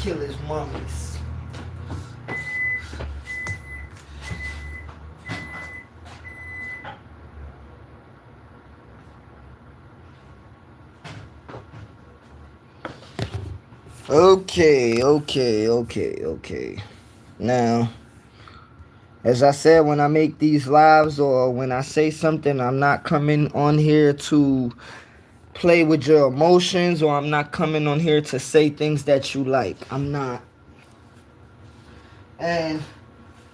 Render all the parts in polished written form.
kill his mummies. Okay. Now, as I said, when I make these lives or when I say something, I'm not coming on here to play with your emotions, or I'm not coming on here to say things that you like. I'm not. And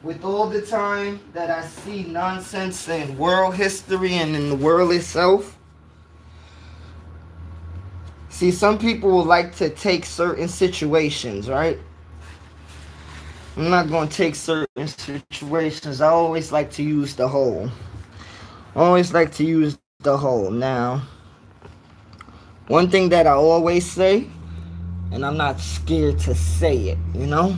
with all the time that I see nonsense in world history and in the world itself, see, some people will like to take certain situations, right? I'm not going to take certain situations. I always like to use the whole. I always like to use the whole. Now, one thing that I always say, and I'm not scared to say it, you know?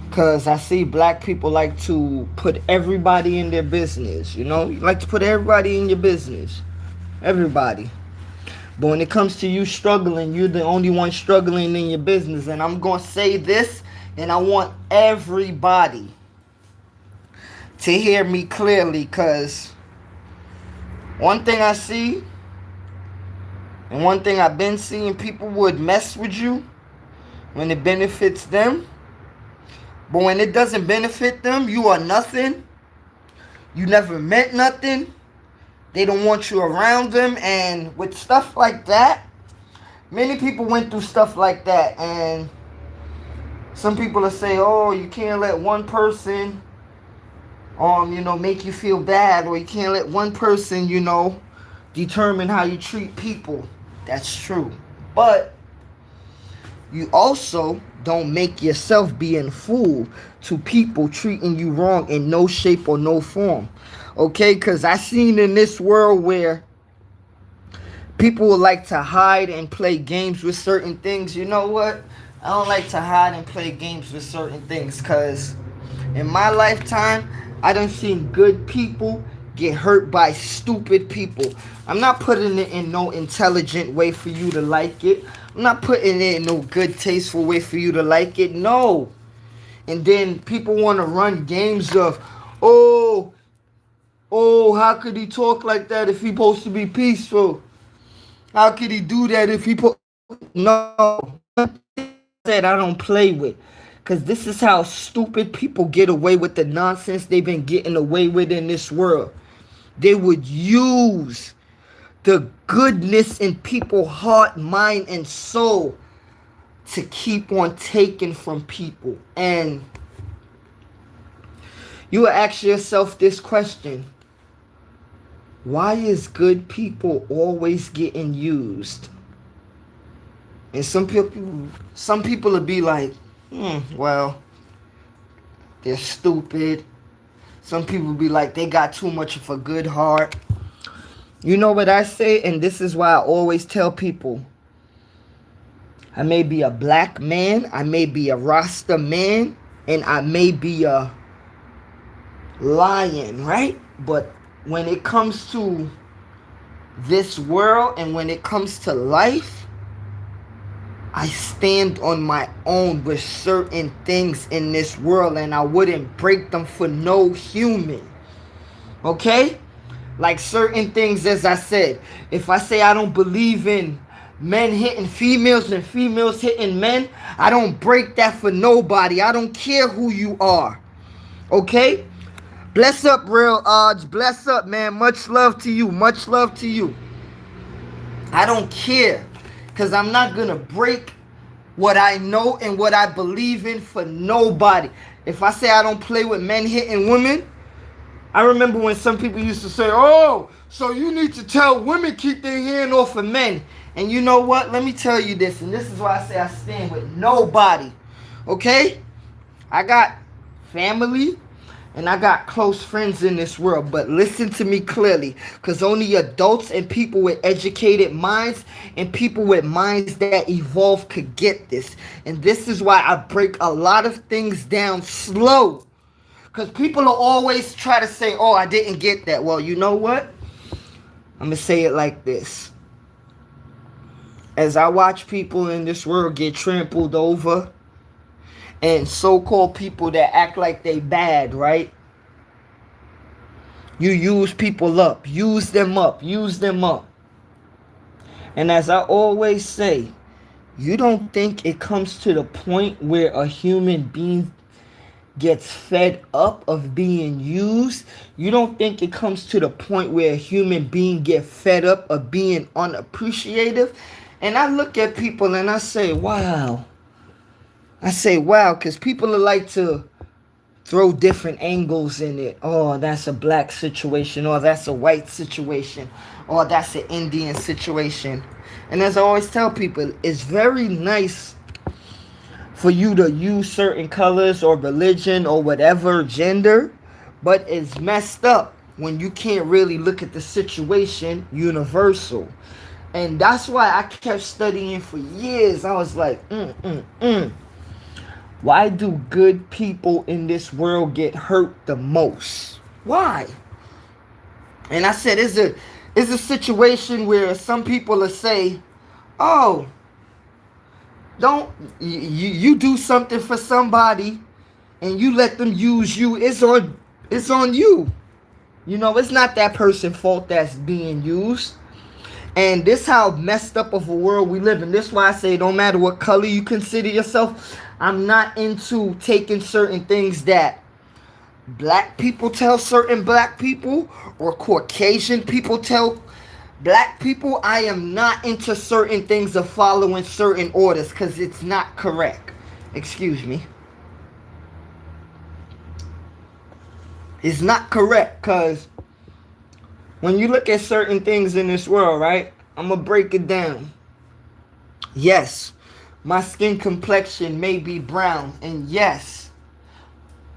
Because I see black people like to put everybody in their business, you know? You like to put everybody in your business. Everybody. But when it comes to you struggling, you're the only one struggling in your business. And I'm going to say this, and I want everybody to hear me clearly, because one thing I see, and one thing I've been seeing, people would mess with you when it benefits them. But when it doesn't benefit them, you are nothing. You never meant nothing. They don't want you around them. And with stuff like that, many people went through stuff like that. And some people will say, oh, you can't let one person, make you feel bad. Or you can't let one person, determine how you treat people. That's true. But you also don't make yourself being fool to people treating you wrong in no shape or no form. Okay? Because I seen in this world where people would like to hide and play games with certain things. You know what? I don't like to hide and play games with certain things, because in my lifetime, I done seen good people get hurt by stupid people. I'm not putting it in no intelligent way for you to like it. I'm not putting it in no good, tasteful way for you to like it. No. And then people want to run games of, oh, how could he talk like that if he supposed to be peaceful? How could he do that if he No. Said I don't play with. Because this is how stupid people get away with the nonsense they've been getting away with in this world. They would use the goodness in people's heart, mind, and soul to keep on taking from people. And you will ask yourself this question: why is good people always getting used? And some people will be like, well, they're stupid. Some people will be like, they got too much of a good heart. You know what I say? And this is why I always tell people, I may be a black man, I may be a Rasta man, and I may be a lion, right? But when it comes to this world and when it comes to life, I stand on my own with certain things in this world, and I wouldn't break them for no human. Okay? Like certain things, as I said, if I say I don't believe in men hitting females and females hitting men, I don't break that for nobody. I don't care who you are. Okay? Bless up, Real Odds. Bless up, man. Much love to you. Much love to you. I don't care. Because I'm not going to break what I know and what I believe in for nobody. If I say I don't play with men hitting women, I remember when some people used to say, oh, so you need to tell women keep their hand off of men. And you know what? Let me tell you this. And this is why I say I stand with nobody. Okay? I got family. And I got close friends in this world, but listen to me clearly, because only adults and people with educated minds and people with minds that evolve could get this. And this is why I break a lot of things down slow, because people will always try to say, oh, I didn't get that. Well, you know what? I'm going to say it like this. As I watch people in this world get trampled over And so-called people that act like they bad, right? You use people up, use them up, use them up. And as I always say, you don't think it comes to the point where a human being gets fed up of being used? You don't think it comes to the point where a human being gets fed up of being unappreciative? And I look at people and I say, wow. I say, wow, because people like to throw different angles in it. Oh, that's a black situation, or that's a white situation, or that's an Indian situation. And as I always tell people, it's very nice for you to use certain colors or religion or whatever gender, but it's messed up when you can't really look at the situation universal. And that's why I kept studying for years. I was like, why do good people in this world get hurt the most? Why? And I said, it's a situation where some people will say, oh, don't you do something for somebody and you let them use you. It's on you. You know, it's not that person's fault that's being used. And this how messed up of a world we live in. This is why I say no matter what color you consider yourself, I'm not into taking certain things that black people tell certain black people or Caucasian people tell black people. I am not into certain things of following certain orders because it's not correct. Excuse me. It's not correct because when you look at certain things in this world, right? I'm going to break it down. Yes, my skin complexion may be brown. And yes,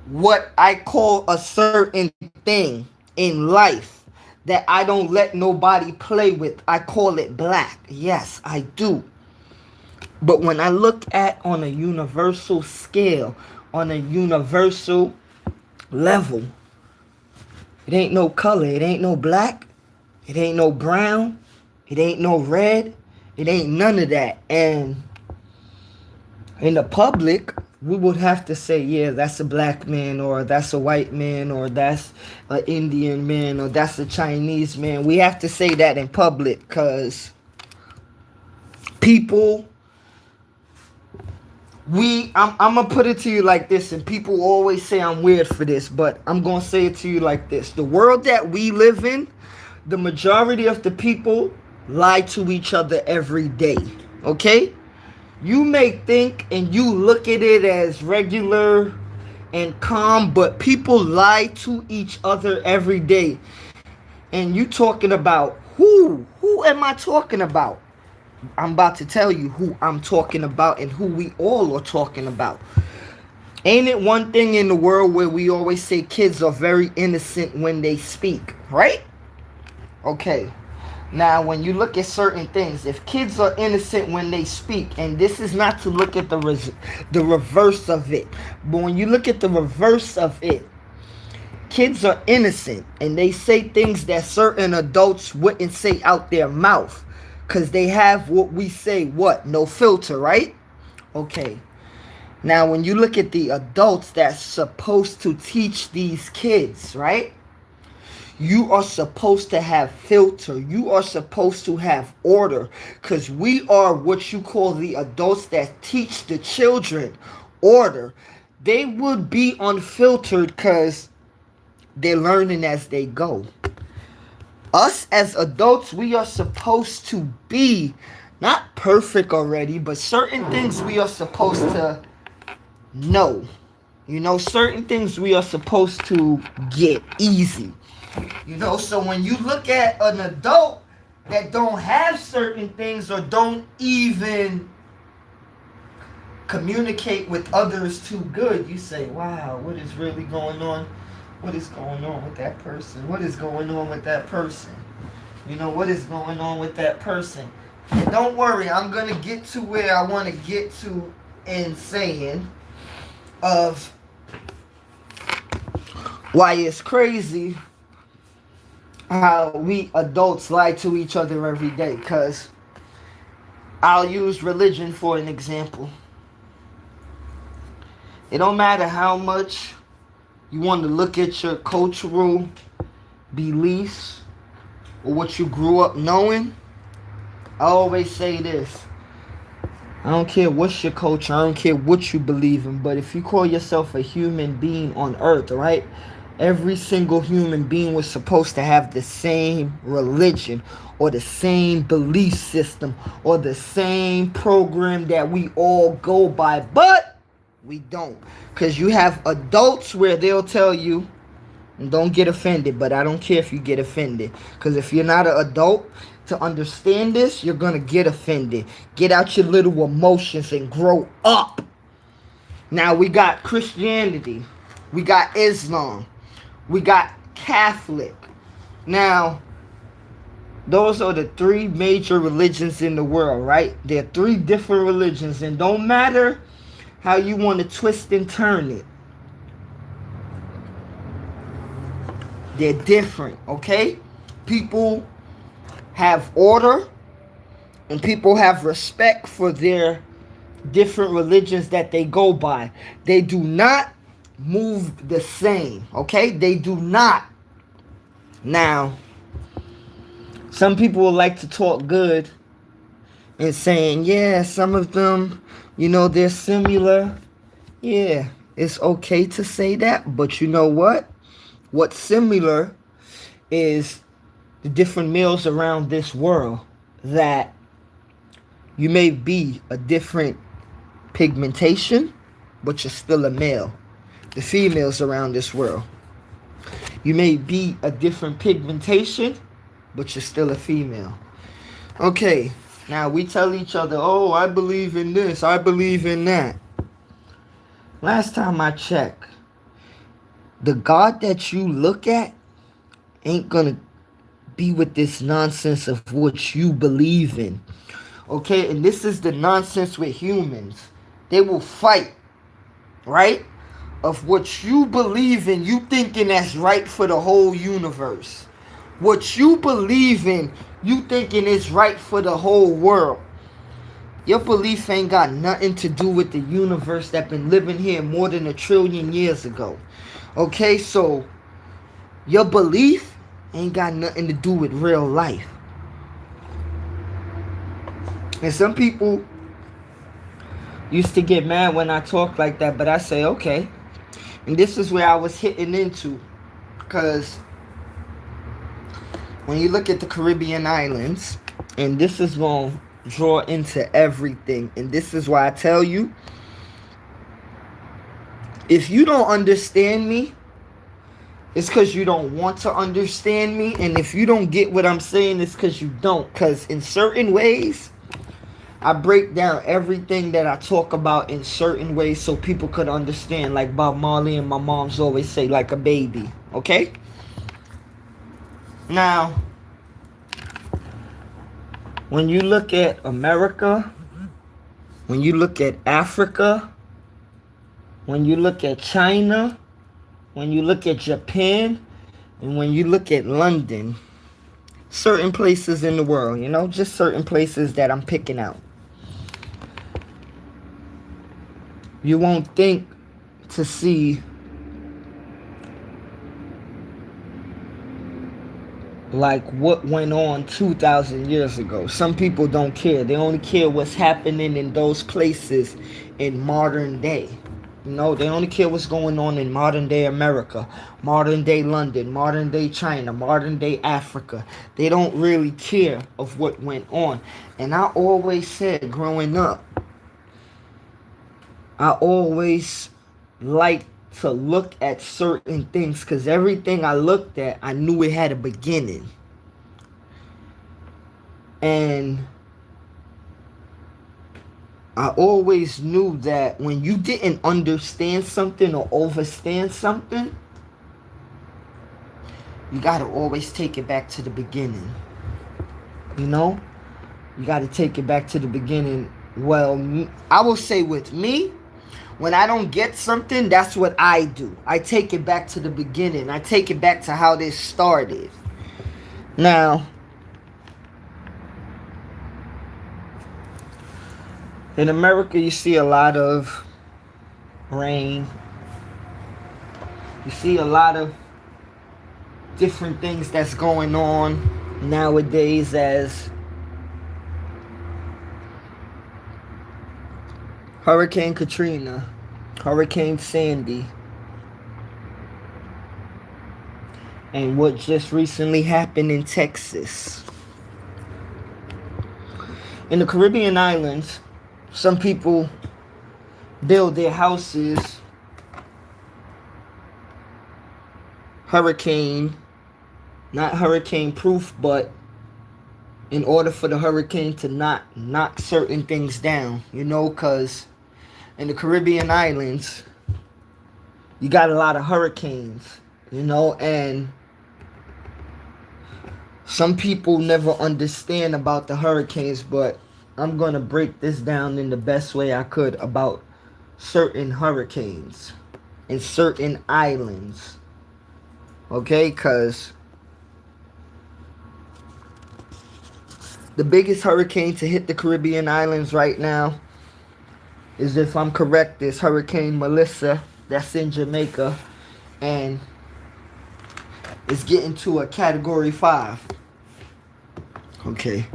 what I call a certain thing in life that I don't let nobody play with, I call it black. Yes, I do. But when I look at on a universal scale, on a universal level, it ain't no color. It ain't no black. It ain't no brown. It ain't no red. It ain't none of that. And in the public, we would have to say, yeah, that's a black man, or that's a white man, or that's an Indian man, or that's a Chinese man. We have to say that in public because people, I'm going to put it to you like this, and people always say I'm weird for this, but I'm going to say it to you like this. The world that we live in, the majority of the people lie to each other every day, okay? You may think and you look at it as regular and calm, but people lie to each other every day. And you talking about who? Who am I talking about? I'm about to tell you who I'm talking about and who we all are talking about. Ain't it one thing in the world where we always say kids are very innocent when they speak, right? Okay. Now, when you look at certain things, if kids are innocent when they speak, and this is not to look at the reverse of it, but when you look at the reverse of it, kids are innocent, and they say things that certain adults wouldn't say out their mouth, because they have what we say, what? No filter, right? Okay. Now, when you look at the adults that's supposed to teach these kids, right? You are supposed to have filter. You are supposed to have order. Because we are what you call the adults that teach the children order. They would be unfiltered because they're learning as they go. Us as adults, we are supposed to be not perfect already, but certain things we are supposed to know. You know, certain things we are supposed to get easy. You know, so when you look at an adult that don't have certain things or don't even communicate with others too good, you say, wow, what is really going on? What is going on with that person? What is going on with that person? You know, what is going on with that person? And don't worry, I'm going to get to where I want to get to in saying of why it's crazy how we adults lie to each other every day. Because I'll use religion for an example. It don't matter how much you want to look at your cultural beliefs or what you grew up knowing. I always say this. I don't care what's your culture. I don't care what you believe in. But if you call yourself a human being on earth, right? Every single human being was supposed to have the same religion or the same belief system or the same program that we all go by. But we don't. Because you have adults where they'll tell you, and don't get offended, but I don't care if you get offended. Because if you're not an adult to understand this, you're going to get offended. Get out your little emotions and grow up. Now we got Christianity. We got Islam. We got Catholic. Now, those are the three major religions in the world, right? They're three different religions. And don't matter how you want to twist and turn it. They're different, okay? People have order and people have respect for their different religions that they go by. They do not move the same, okay? They do not. Now, some people would like to talk good and saying, yeah, some of them, they're similar. Yeah, it's okay to say that, but you know what? What's similar is the different males around this world, that you may be a different pigmentation, but you're still a male. The females around this world, you may be a different pigmentation, but you're still a female. Okay, now we tell each other, oh, I believe in this, I believe in that. Last time I checked, the God that you look at ain't gonna be with this nonsense of what you believe in. Okay, and this is the nonsense with humans. They will fight, right? Of what you believe in, you thinking that's right for the whole universe. What you believe in, you thinking is right for the whole world. Your belief ain't got nothing to do with the universe that been living here more than 1 trillion years ago. Okay, so your belief ain't got nothing to do with real life. And some people used to get mad when I talk like that, but I say, okay. And this is where I was hitting into. Because when you look at the Caribbean islands, and this is going to draw into everything. And this is why I tell you, if you don't understand me, it's because you don't want to understand me. And if you don't get what I'm saying, it's because you don't. Because in certain ways, I break down everything that I talk about in certain ways so people could understand. Like Bob Marley and my moms always say, like a baby. Okay? Now, when you look at America, when you look at Africa, when you look at China, when you look at Japan, and when you look at London, certain places in the world, just certain places that I'm picking out. You won't think to see like what went on 2,000 years ago. Some people don't care. They only care what's happening in those places in modern day. They only care what's going on in modern day America, modern day London, modern day China, modern day Africa. They don't really care of what went on. And I always said growing up, I always liked to look at certain things because everything I looked at, I knew it had a beginning. And I always knew that when you didn't understand something or overstand something, you got to always take it back to the beginning. You got to take it back to the beginning. Well, I will say with me, when I don't get something, that's what I do. I take it back to the beginning. I take it back to how this started. Now, in America, you see a lot of rain. You see a lot of different things that's going on nowadays, as Hurricane Katrina, Hurricane Sandy, and what just recently happened in Texas. In the Caribbean islands, some people build their houses not hurricane proof, but in order for the hurricane to not knock certain things down, because in the Caribbean islands, you got a lot of hurricanes, and some people never understand about the hurricanes, but I'm going to break this down in the best way I could about certain hurricanes and certain islands. Okay, because the biggest hurricane to hit the Caribbean islands right now is, if I'm correct, is Hurricane Melissa. That's in Jamaica, and it's getting to a Category 5. Okay.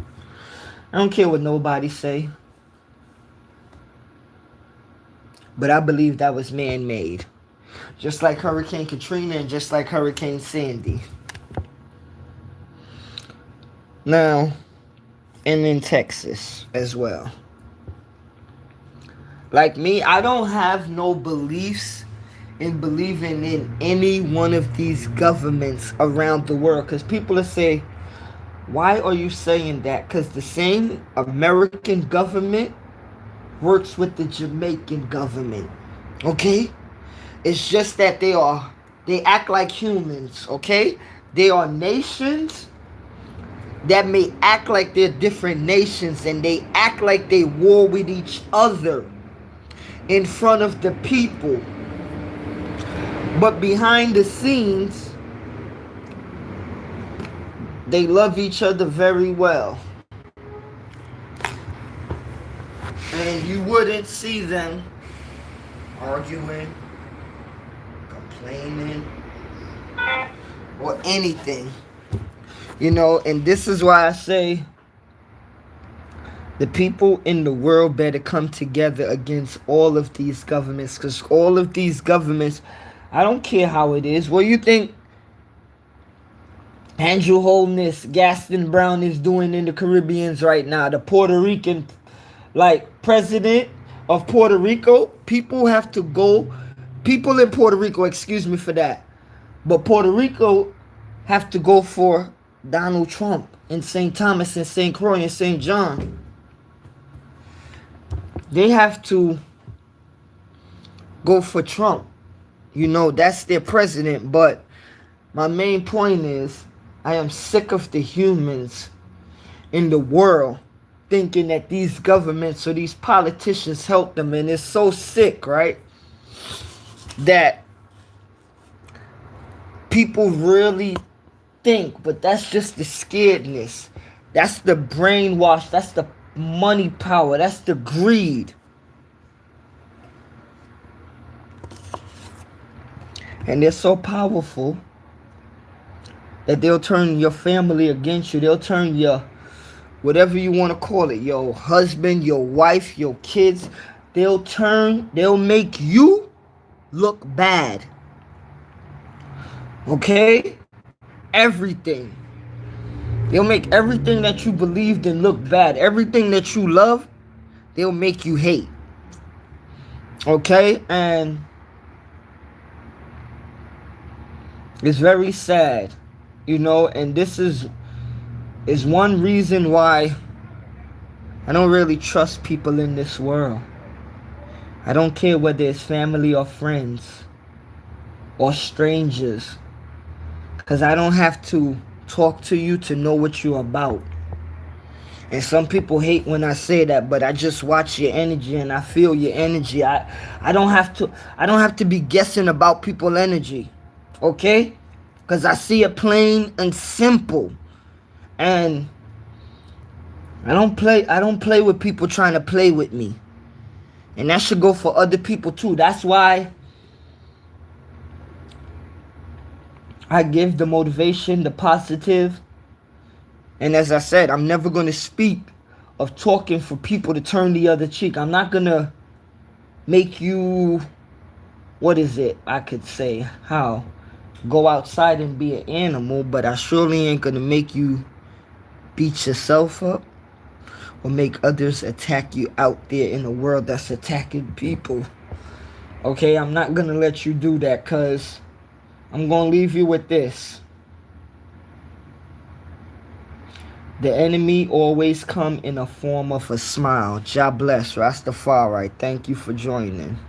I don't care what nobody say, but I believe that was man-made. Just like Hurricane Katrina and just like Hurricane Sandy. Now, and in Texas as well. Like me, I don't have no beliefs in believing in any one of these governments around the world. Because people will say, why are you saying that? Because the same American government works with the Jamaican government. Okay? It's just that they act like humans. Okay? They are nations that may act like they're different nations, and they act like they war with each other in front of the people. But behind the scenes, they love each other very well. And you wouldn't see them arguing, complaining, or anything. And this is why I say the people in the world better come together against all of these governments. Because all of these governments, I don't care how it is. What do you think Andrew Holness, Gaston Brown is doing in the Caribbeans right now? The Puerto Rican, president of Puerto Rico. People in Puerto Rico, excuse me for that, but Puerto Rico have to go for Donald Trump in St. Thomas and St. Croix and St. John. They have to go for Trump. That's their president. But my main point is, I am sick of the humans in the world thinking that these governments or these politicians help them. And it's so sick, right? That people really think, but that's just the scaredness. That's the brainwash. That's the money power. That's the greed. And they're so powerful that they'll turn your family against you. They'll turn your, whatever you want to call it, your husband, your wife, your kids. They'll make you look bad. Okay? Everything. They'll make everything that you believed in look bad. Everything that you love, they'll make you hate. Okay? And it's very sad, and this is one reason why I don't really trust people in this world. I don't care whether it's family or friends or strangers, because I don't have to talk to you to know what you're about. And some people hate when I say that, but I just watch your energy and I feel your energy. I don't have to be guessing about people's energy. Okay? Because I see it plain and simple. And I don't play with people trying to play with me. And that should go for other people too. That's why I give the motivation, the positive. And as I said, I'm never going to speak of talking for people to turn the other cheek. I'm not going to make you, what is it I could say, how? Go outside and be an animal, but I surely ain't going to make you beat yourself up or make others attack you out there in a world that's attacking people. Okay, I'm not going to let you do that, because I'm going to leave you with this. The enemy always come in a form of a smile. God bless. Rastafari. Thank you for joining.